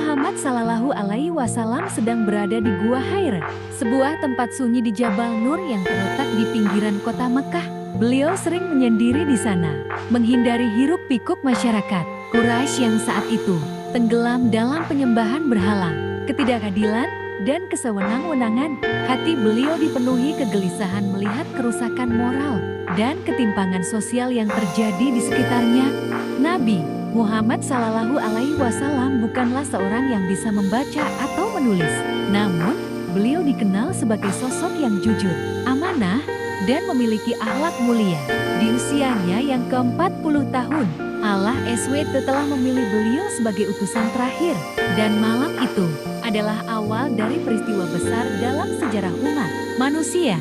Muhammad Sallallahu Alaihi Wasallam sedang berada di Gua Hira, sebuah tempat sunyi di Jabal Nur yang terletak di pinggiran kota Mekah. Beliau sering menyendiri di sana, menghindari hiruk-pikuk masyarakat Quraisy yang saat itu tenggelam dalam penyembahan berhala, ketidakadilan, dan kesewenang-wenangan. Hati beliau dipenuhi kegelisahan melihat kerusakan moral dan ketimpangan sosial yang terjadi di sekitarnya. Nabi Muhammad Sallallahu Alaihi Wasallam bukanlah seorang yang bisa membaca atau menulis, namun beliau dikenal sebagai sosok yang jujur, amanah, dan memiliki akhlak mulia. Di usianya yang ke-40 tahun, Allah SWT telah memilih beliau sebagai utusan terakhir, dan malam itu adalah awal dari peristiwa besar dalam sejarah umat manusia.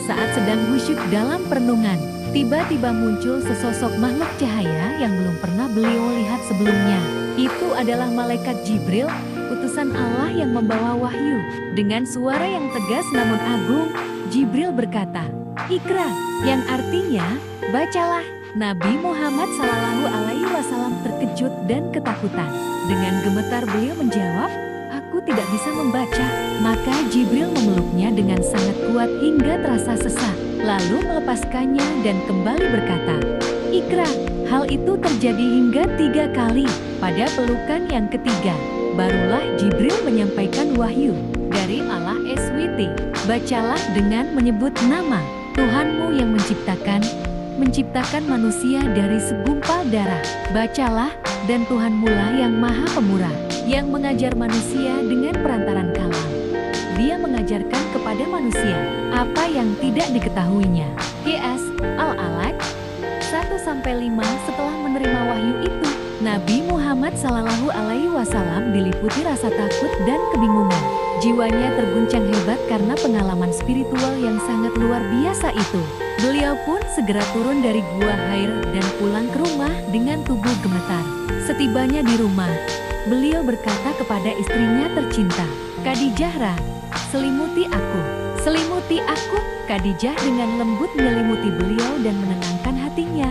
Saat sedang khusyuk dalam perenungan, tiba-tiba muncul sesosok makhluk cahaya yang belum pernah beliau lihat sebelumnya. Itu adalah malaikat Jibril, utusan Allah yang membawa wahyu. Dengan suara yang tegas namun agung, Jibril berkata, "Iqra," yang artinya, "Bacalah." Nabi Muhammad Sallallahu Alaihi Wasallam terkejut dan ketakutan. Dengan gemetar beliau menjawab, "Aku tidak bisa membaca." Maka Jibril memeluknya dengan sangat kuat hingga terasa sesak, lalu melepaskannya dan kembali berkata, "Iqra." Hal itu terjadi hingga 3 kali. Pada pelukan yang ketiga, barulah Jibril menyampaikan wahyu dari Allah SWT. "Bacalah dengan menyebut nama Tuhanmu yang menciptakan manusia dari segumpal darah. Bacalah, dan Tuhanmulah yang Maha Pemurah, yang mengajar manusia dengan perantaran kalam. Dia mengajarkan kepada manusia apa yang tidak diketahuinya." QS Al-Alaq 1-5. Setelah menerima wahyu itu, Nabi Muhammad Sallallahu Alaihi Wasallam diliputi rasa takut dan kebingungan. Jiwanya terguncang hebat karena pengalaman spiritual yang sangat luar biasa itu. Beliau pun segera turun dari Gua Hira dan pulang ke rumah dengan tubuh gemetar. Setibanya di rumah, beliau berkata kepada istrinya tercinta, "Khadijah, selimuti aku." "Selimuti aku." Khadijah dengan lembut menyelimuti beliau dan menenangkan hatinya.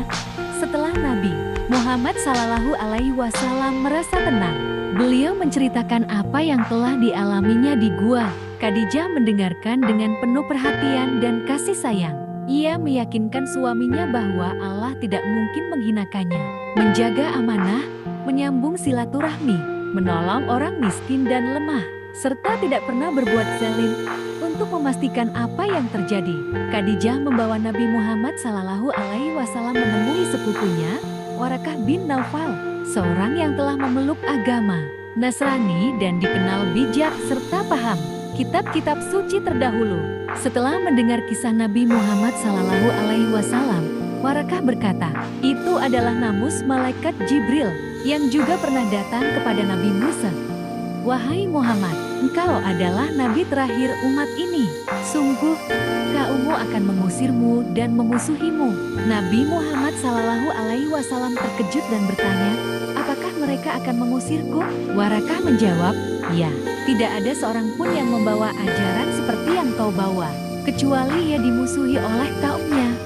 Setelah Nabi Muhammad Sallallahu Alaihi Wasallam merasa tenang, beliau menceritakan apa yang telah dialaminya di gua. Khadijah mendengarkan dengan penuh perhatian dan kasih sayang. Ia meyakinkan suaminya bahwa Allah tidak mungkin menghinakannya, menjaga amanah, menyambung silaturahmi, menolong orang miskin dan lemah, serta tidak pernah berbuat zalim. Untuk memastikan apa yang terjadi, Khadijah membawa Nabi Muhammad Sallallahu Alaihi Wasallam menemui sepupunya, Warakah bin Naufal, seorang yang telah memeluk agama Nasrani dan dikenal bijak serta paham kitab-kitab suci terdahulu. Setelah mendengar kisah Nabi Muhammad Sallallahu Alaihi Wasallam, Warakah berkata, "Itu adalah namus malaikat Jibril yang juga pernah datang kepada Nabi Musa. Wahai Muhammad, engkau adalah nabi terakhir umat ini. Sungguh, kaummu akan mengusirmu dan memusuhimu." Nabi Muhammad Sallallahu Alaihi Wasallam terkejut dan bertanya, "Apakah mereka akan mengusirku?" Warakah menjawab, "Ya, tidak ada seorang pun yang membawa ajaran seperti yang kau bawa, kecuali ia dimusuhi oleh kaumnya."